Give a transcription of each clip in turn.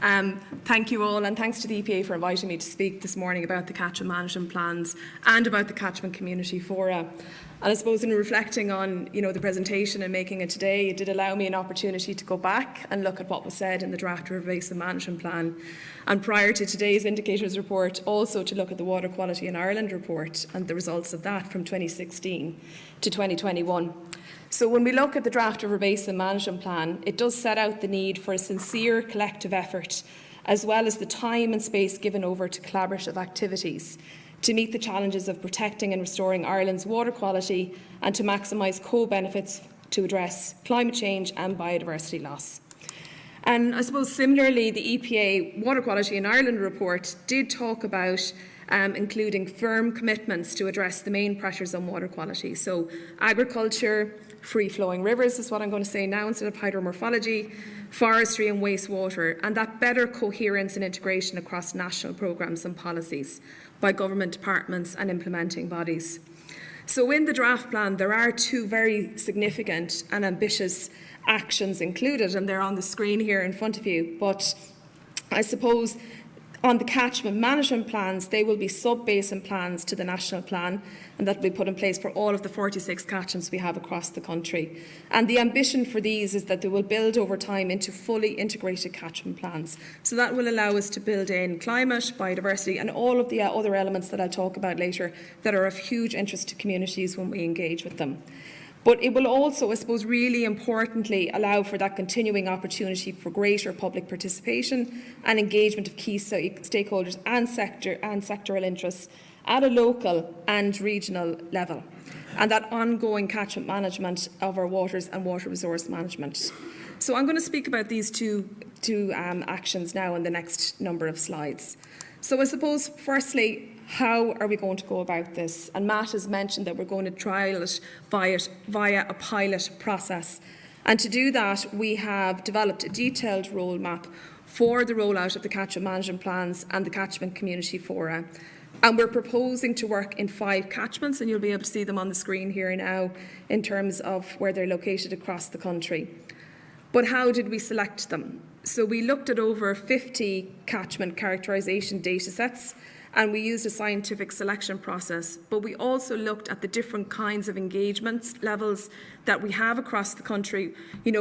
Thank you all, and thanks to the EPA for inviting me to speak this morning about the catchment management plans and about the catchment community fora. And I suppose in reflecting on the presentation and making it today, it did allow me an opportunity to go back and look at what was said in the draft River Basin Management Plan, and prior to today's indicators report, also to look at the Water Quality in Ireland report and the results of that from 2016 to 2021. So when we look at the draft River Basin Management Plan, it does set out the need for a sincere collective effort, as well as the time and space given over to collaborative activities to meet the challenges of protecting and restoring Ireland's water quality and to maximise co-benefits to address climate change and biodiversity loss. And I suppose similarly, the EPA Water Quality in Ireland report did talk about including firm commitments to address the main pressures on water quality. So agriculture, free-flowing rivers is what I'm going to say now instead of hydromorphology, forestry and wastewater, and that better coherence and integration across national programmes and policies by government departments and implementing bodies. So in the draft plan, there are two very significant and ambitious actions included, and they're on the screen here in front of you. But I suppose on the catchment management plans, they will be sub-basin plans to the national plan, and that will be put in place for all of the 46 catchments we have across the country. And the ambition for these is that they will build over time into fully integrated catchment plans. So that will allow us to build in climate, biodiversity, and all of the other elements that I'll talk about later that are of huge interest to communities when we engage with them. But it will also, I suppose, really importantly allow for that continuing opportunity for greater public participation and engagement of key stakeholders and sectoral interests at a local and regional level, and that ongoing catchment management of our waters and water resource management. So I'm going to speak about these two actions now in the next number of slides. So I suppose, firstly, how are we going to go about this? And Matt has mentioned that we're going to trial it via a pilot process. And to do that, we have developed a detailed roadmap for the rollout of the catchment management plans and the catchment community fora. And we're proposing to work in 5 catchments, and you'll be able to see them on the screen here now in terms of where they're located across the country. But how did we select them? So we looked at over 50 catchment characterisation data sets, and we used a scientific selection process, but we also looked at the different kinds of engagements levels that we have across the country,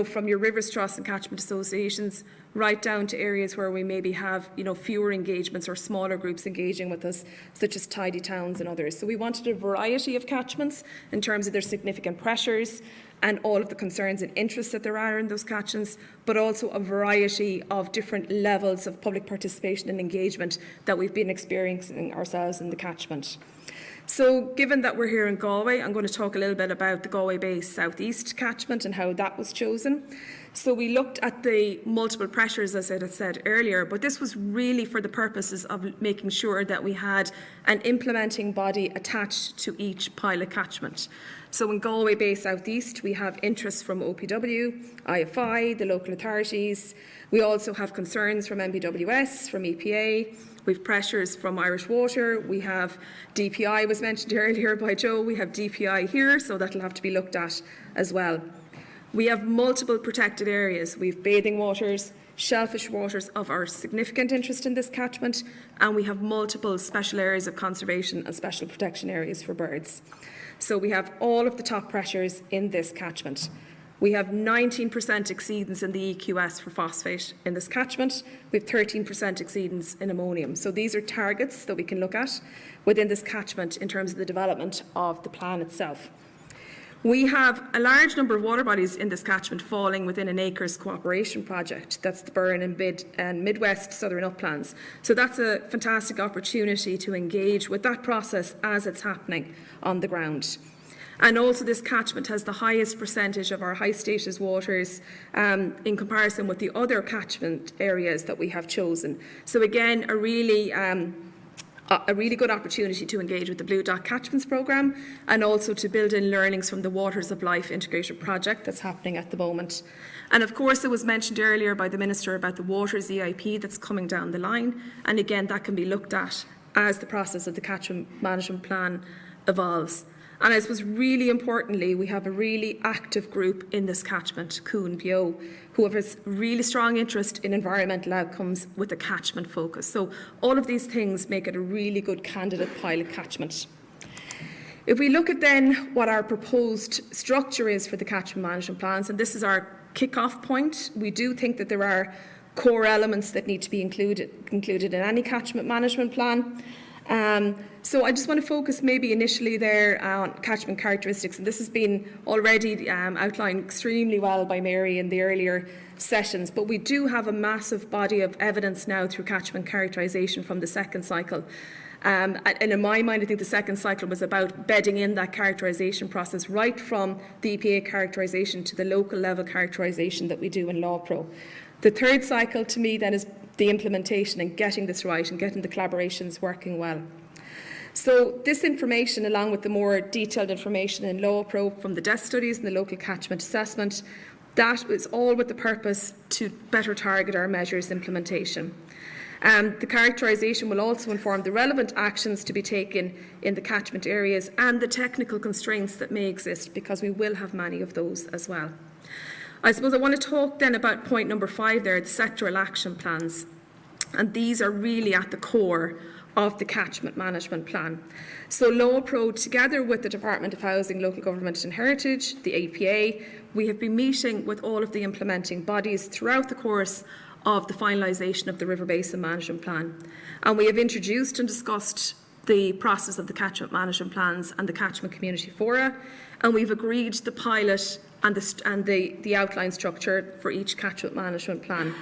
from your rivers trusts and catchment associations right down to areas where we maybe have fewer engagements or smaller groups engaging with us, such as tidy towns and others. So we wanted a variety of catchments in terms of their significant pressures and all of the concerns and interests that there are in those catchments, but also a variety of different levels of public participation and engagement that we've been experiencing ourselves in the catchment. So given that we're here in Galway, I'm going to talk a little bit about the Galway-based Southeast catchment and how that was chosen. So we looked at the multiple pressures, as I had said earlier, but this was really for the purposes of making sure that we had an implementing body attached to each pilot catchment. So in Galway-based Southeast, we have interests from OPW, IFI, the local authorities. We also have concerns from MBWS, from EPA. We have pressures from Irish Water. We have DPI, was mentioned earlier by Joe. We have DPI here, so that will have to be looked at as well. We have multiple protected areas. We have bathing waters, shellfish waters of our significant interest in this catchment, and we have multiple special areas of conservation and special protection areas for birds. So we have all of the top pressures in this catchment. We have 19% exceedance in the EQS for phosphate in this catchment. We have 13% exceedance in ammonium. So these are targets that we can look at within this catchment in terms of the development of the plan itself. We have a large number of water bodies in this catchment falling within an acres cooperation project. That's the Burren and Midwest Southern Uplands. So that's a fantastic opportunity to engage with that process as it's happening on the ground. And also this catchment has the highest percentage of our high status waters in comparison with the other catchment areas that we have chosen. So again, a really good opportunity to engage with the Blue Dot Catchments Programme and also to build in learnings from the Waters of Life integrated project that's happening at the moment. And of course, it was mentioned earlier by the Minister about the Waters EIP that's coming down the line. And again, that can be looked at as the process of the Catchment Management Plan evolves. And I suppose really importantly, we have a really active group in this catchment, Cún Bio, who have a really strong interest in environmental outcomes with a catchment focus. So all of these things make it a really good candidate pilot catchment. If we look at then what our proposed structure is for the catchment management plans, and this is our kick-off point, we do think that there are core elements that need to be included in any catchment management plan. So I just want to focus maybe initially there on catchment characteristics, and this has been already outlined extremely well by Mary in the earlier sessions, but we do have a massive body of evidence now through catchment characterisation from the second cycle. And in my mind, I think the second cycle was about bedding in that characterisation process right from the EPA characterisation to the local level characterisation that we do in LAWPRO. The third cycle to me then is the implementation and getting this right and getting the collaborations working well. So this information, along with the more detailed information in LAWPRO from the desk studies and the local catchment assessment, that is all with the purpose to better target our measures implementation. The characterisation will also inform the relevant actions to be taken in the catchment areas and the technical constraints that may exist, because we will have many of those as well. I suppose I want to talk then about point number 5 there, the sectoral action plans. And these are really at the core of the catchment management plan. So LAWPRO, together with the Department of Housing, Local Government and Heritage, the EPA, we have been meeting with all of the implementing bodies throughout the course of the finalisation of the River Basin Management Plan. And we have introduced and discussed the process of the catchment management plans and the catchment community fora, and we've agreed the pilot and the outline structure for each catchment management plan.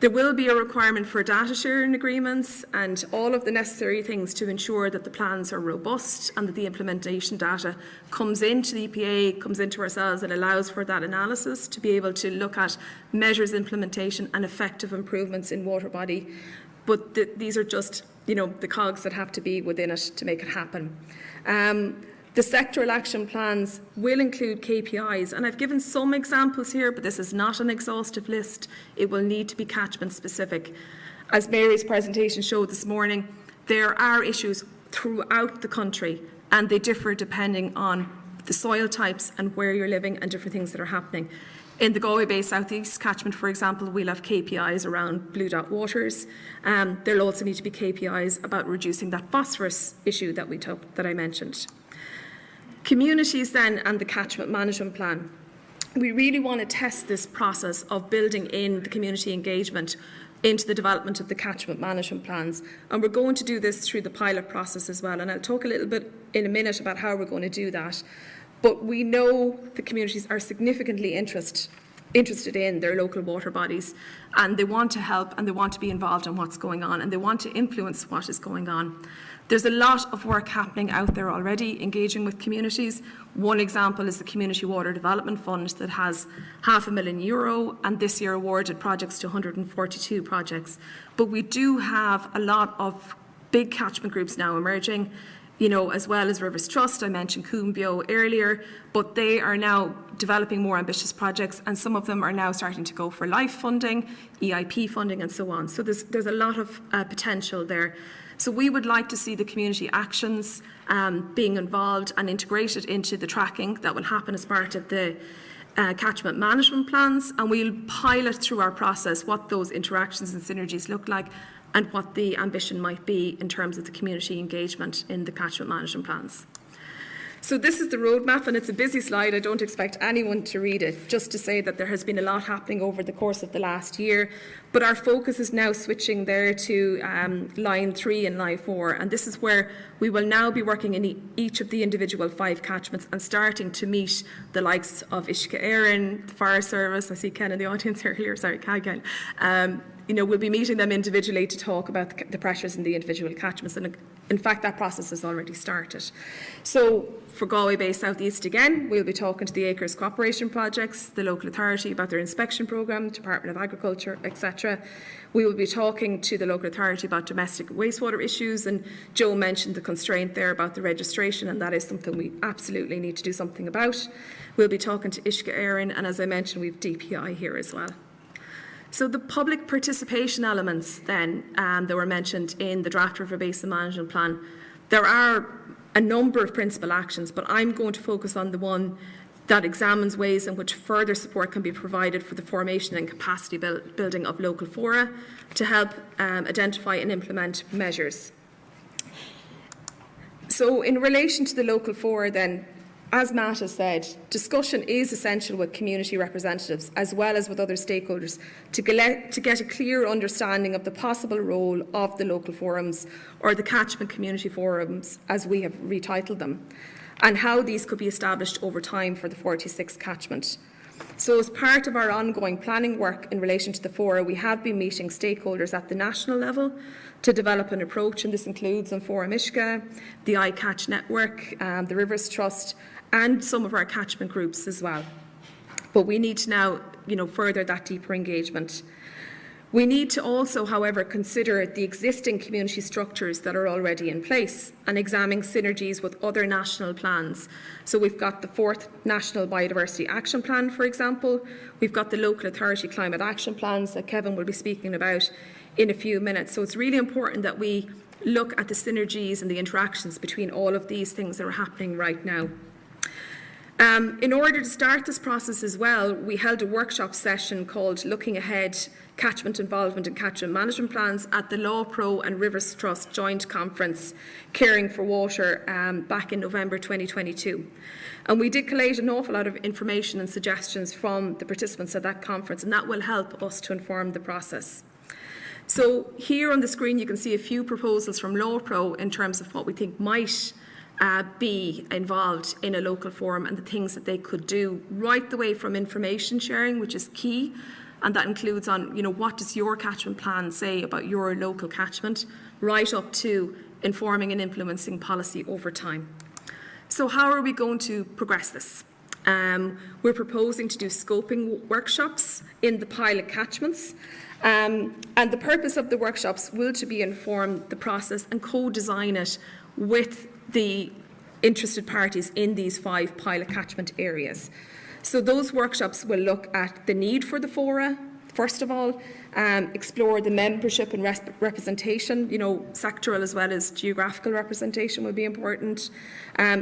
There will be a requirement for data sharing agreements and all of the necessary things to ensure that the plans are robust and that the implementation data comes into the EPA, comes into ourselves, and allows for that analysis to be able to look at measures implementation and effective improvements in water body. But these are just, the cogs that have to be within it to make it happen. The sectoral action plans will include KPIs, and I've given some examples here, but this is not an exhaustive list. It will need to be catchment specific. As Mary's presentation showed this morning, there are issues throughout the country, and they differ depending on the soil types and where you're living and different things that are happening. In the Galway Bay South East catchment, for example, we'll have KPIs around Blue Dot waters. There'll also need to be KPIs about reducing that phosphorus issue that I mentioned. Communities then and the catchment management plan. We really want to test this process of building in the community engagement into the development of the catchment management plans, and we're going to do this through the pilot process as well, and I'll talk a little bit in a minute about how we're going to do that. But we know the communities are significantly interested in their local water bodies, and they want to help and they want to be involved in what's going on and they want to influence what is going on. There's a lot of work happening out there already engaging with communities. One example is the Community Water Development Fund that has €500,000 and this year awarded projects to 142 projects. But we do have a lot of big catchment groups now emerging, as well as Rivers Trust. I mentioned Cún Bio earlier, but they are now developing more ambitious projects, and some of them are now starting to go for LIFE funding, EIP funding and so on. So there's a lot of potential there. So we would like to see the community actions being involved and integrated into the tracking that will happen as part of the catchment management plans, and we'll pilot through our process what those interactions and synergies look like and what the ambition might be in terms of the community engagement in the catchment management plans. So this is the roadmap, and it's a busy slide. I don't expect anyone to read it, just to say that there has been a lot happening over the course of the last year. But our focus is now switching there to line 3 and line 4, and this is where we will now be working in each of the individual 5 catchments and starting to meet the likes of Uisce Éireann, the Fire Service. I see Ken in the audience earlier. Sorry, Ken. We'll be meeting them individually to talk about the pressures in the individual catchments, and in fact that process has already started. So for Galway Bay South East again, we'll be talking to the Acres Cooperation Projects, the local authority about their inspection programme, Department of Agriculture, etc. We will be talking to the local authority about domestic wastewater issues, and Joe mentioned the constraint there about the registration, and that is something we absolutely need to do something about. We'll be talking to Uisce Éireann, and as I mentioned, we've DPI here as well. So the public participation elements then that were mentioned in the draft River Basin Management Plan, there are a number of principal actions, but I'm going to focus on the one that examines ways in which further support can be provided for the formation and capacity building of local fora to help identify and implement measures. So in relation to the local fora then, as Matt has said, discussion is essential with community representatives as well as with other stakeholders to get a clear understanding of the possible role of the local forums, or the catchment community forums as we have retitled them, and how these could be established over time for the 46th catchment. So as part of our ongoing planning work in relation to the fora, we have been meeting stakeholders at the national level to develop an approach, and this includes on Fórum Uisce, the iCatch Network, the Rivers Trust, and some of our catchment groups as well. But we need to now, further that deeper engagement. We need to also, however, consider the existing community structures that are already in place and examine synergies with other national plans. So we've got the 4th National Biodiversity Action Plan, for example. We've got the Local Authority Climate Action Plans that Kevin will be speaking about in a few minutes. So it's really important that we look at the synergies and the interactions between all of these things that are happening right now. In order to start this process as well, we held a workshop session called Looking Ahead, Catchment Involvement and Catchment Management Plans at the LAWPRO and Rivers Trust Joint Conference, Caring for Water, back in November 2022. And we did collate an awful lot of information and suggestions from the participants at that conference, and that will help us to inform the process. So here on the screen you can see a few proposals from LAWPRO in terms of what we think might be involved in a local forum and the things that they could do, right the way from information sharing, which is key, and that includes on, what does your catchment plan say about your local catchment, right up to informing and influencing policy over time. So how are we going to progress this? We're proposing to do scoping workshops in the pilot catchments, and the purpose of the workshops will to be inform the process and co-design it with the interested parties in these 5 pilot catchment areas. So those workshops will look at the need for the fora, first of all, explore the membership and representation, sectoral as well as geographical representation would be important.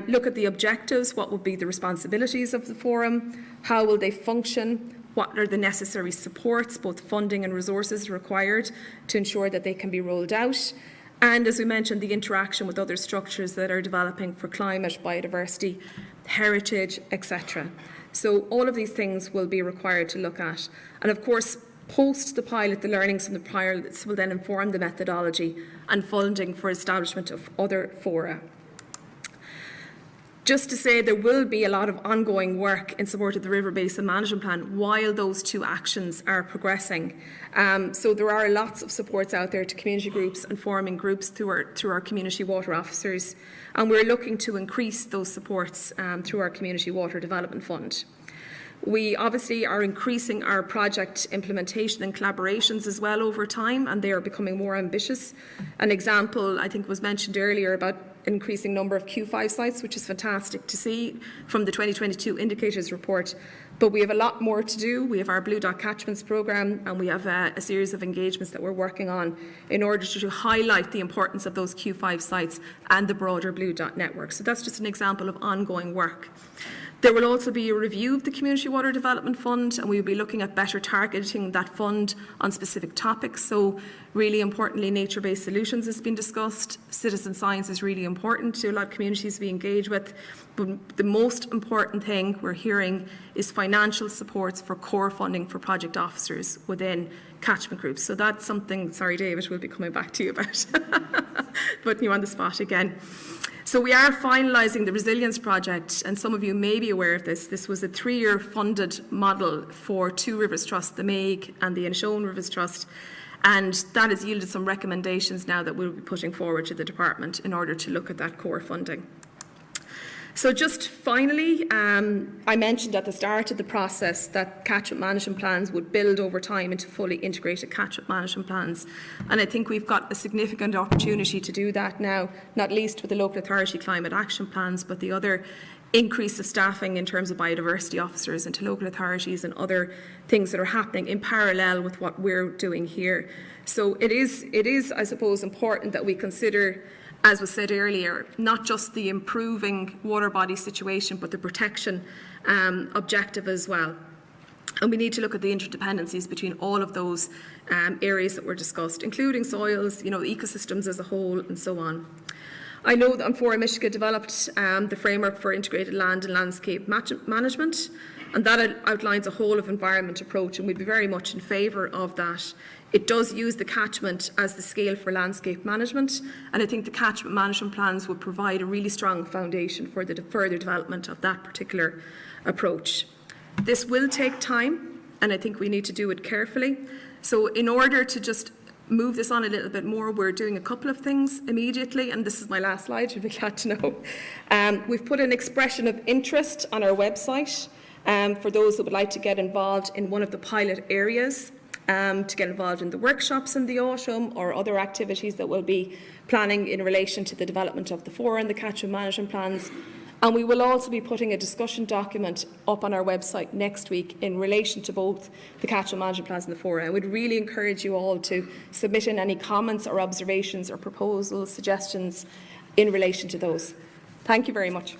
Look at the objectives, what would be the responsibilities of the forum, how will they function, what are the necessary supports, both funding and resources required to ensure that they can be rolled out. And as we mentioned, the interaction with other structures that are developing for climate, biodiversity, heritage, etc. So all of these things will be required to look at. And of course, post the pilot, the learnings from the pilots will then inform the methodology and funding for establishment of other fora. Just to say, there will be a lot of ongoing work in support of the River Basin Management Plan while those 2 actions are progressing. So there are lots of supports out there to community groups and forming groups through our community water officers, and we're looking to increase those supports through our Community Water Development Fund. We obviously are increasing our project implementation and collaborations as well over time, and they are becoming more ambitious. An example, I think, was mentioned earlier about increasing number of Q5 sites, which is fantastic to see from the 2022 indicators report. But we have a lot more to do. We have our Blue Dot Catchments Programme, and we have a series of engagements that we're working on in order to highlight the importance of those Q5 sites and the broader Blue Dot network. So that's just an example of ongoing work. There will also be a review of the Community Water Development Fund, and we will be looking at better targeting that fund on specific topics. So really importantly, nature-based solutions has been discussed. Citizen science is really important to a lot of communities we engage with. But the most important thing we're hearing is financial supports for core funding for project officers within catchment groups. So that's something, sorry David, we'll be coming back to you about, putting you on the spot again. So we are finalising the resilience project, and some of you may be aware of this. This was a 3-year funded model for 2 Rivers Trust, the Meigh and the Inishowen Rivers Trust, and that has yielded some recommendations now that we'll be putting forward to the department in order to look at that core funding. So just finally, I mentioned at the start of the process that catchment management plans would build over time into fully integrated catchment management plans. And I think we've got a significant opportunity to do that now, not least with the local authority climate action plans, but the other increase of staffing in terms of biodiversity officers into local authorities and other things that are happening in parallel with what we're doing here. So it is, I suppose, important that we consider as was said earlier, not just the improving water body situation, but the protection objective as well. And we need to look at the interdependencies between all of those areas that were discussed, including soils, ecosystems as a whole, and so on. I know that Fora Michigan developed the framework for integrated land and landscape management, and that outlines a whole of environment approach, and we'd be very much in favour of that. It does use the catchment as the scale for landscape management, and I think the catchment management plans would provide a really strong foundation for the further development of that particular approach. This will take time, and I think we need to do it carefully. So in order to just move this on a little bit more, we're doing a couple of things immediately, and this is my last slide, you'll be glad to know. We've put an expression of interest on our website for those that would like to get involved in one of the pilot areas, to get involved in the workshops in the autumn or other activities that we'll be planning in relation to the development of the fora and the catchment management plans. And we will also be putting a discussion document up on our website next week in relation to both the catchment management plans and the fora. I would really encourage you all to submit in any comments or observations or proposals, suggestions in relation to those. Thank you very much.